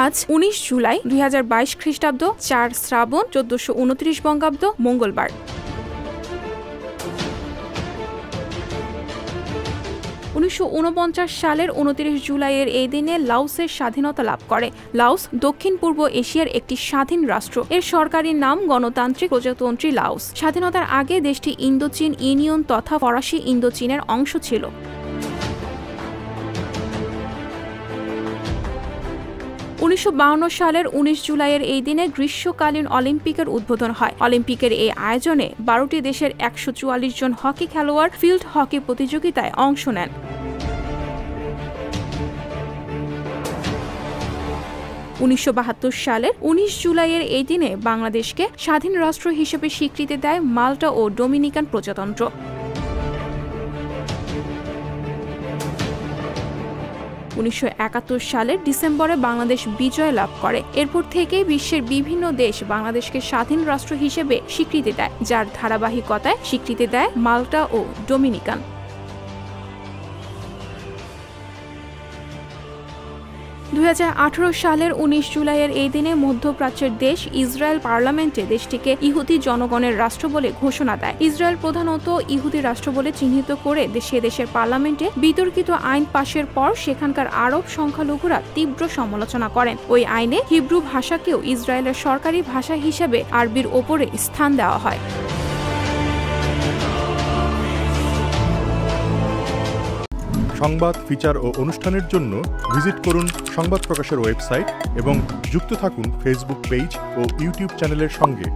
আজ 19 জুলাই 2022 খ্রিস্টাব্দ 4 শ্রাবণ 1429 বঙ্গাব্দ মঙ্গলবার। 1949 সালের 29 জুলাইয়ের এই দিনে লাওসের স্বাধীনতা লাভ করে। লাওস দক্ষিণ পূর্ব এশিয়ার একটি স্বাধীন রাষ্ট্র। এর সরকারি নাম গণতান্ত্রিক প্রজাতন্ত্রী লাওস। স্বাধীনতার আগে দেশটি ইন্দোচীন ইউনিয়ন তথা ফরাসি ইন্দোচীনের অংশ ছিল। 1952 সালের 19 জুলাইয়ের এই দিনে গ্রীষ্মকালীন অলিম্পিকের উদ্বোধন হয়। অলিম্পিকের এই আয়োজনে 12টি দেশের 144 জন হকি খেলোয়াড় ফিল্ড হকি প্রতিযোগিতায় অংশ নেন। 1972 সালের 19 জুলাইয়ের এই দিনে বাংলাদেশকে স্বাধীন রাষ্ট্র হিসেবে স্বীকৃতি দেয় মাল্টা ও ডোমিনিকান প্রজাতন্ত্র। 1971 সালের ডিসেম্বরে বাংলাদেশ বিজয় লাভ করে। এরপর থেকে বিশ্বের বিভিন্ন দেশ বাংলাদেশকে স্বাধীন রাষ্ট্র হিসেবে স্বীকৃতি দেয়, যার ধারাবাহিকতায় স্বীকৃতি দেয় মাল্টা ও ডোমিনিকান। 2018 সালের 19 জুলাইয়ের এই দিনে মধ্যপ্রাচ্যের দেশ ইসরায়েল পার্লামেন্টে দেশটিকে ইহুদি জনগণের রাষ্ট্র বলে ঘোষণা দেয়। ইসরায়েল প্রধানত ইহুদি রাষ্ট্র বলে চিহ্নিত করে দেশের পার্লামেন্টে বিতর্কিত আইন পাশের পর সেখানকার আরব সংখ্যালঘুরা তীব্র সমালোচনা করেন। ওই আইনে হিব্রু ভাষাকেও ইসরায়েলের সরকারি ভাষা হিসেবে আরবির ওপরে স্থান দেওয়া হয়। সংবাদ, ফিচার ও অনুষ্ঠানের জন্য ভিজিট করুন সংবাদ প্রকাশের ওয়েবসাইট এবং যুক্ত থাকুন ফেসবুক পেজ ও ইউটিউব চ্যানেলের সঙ্গে।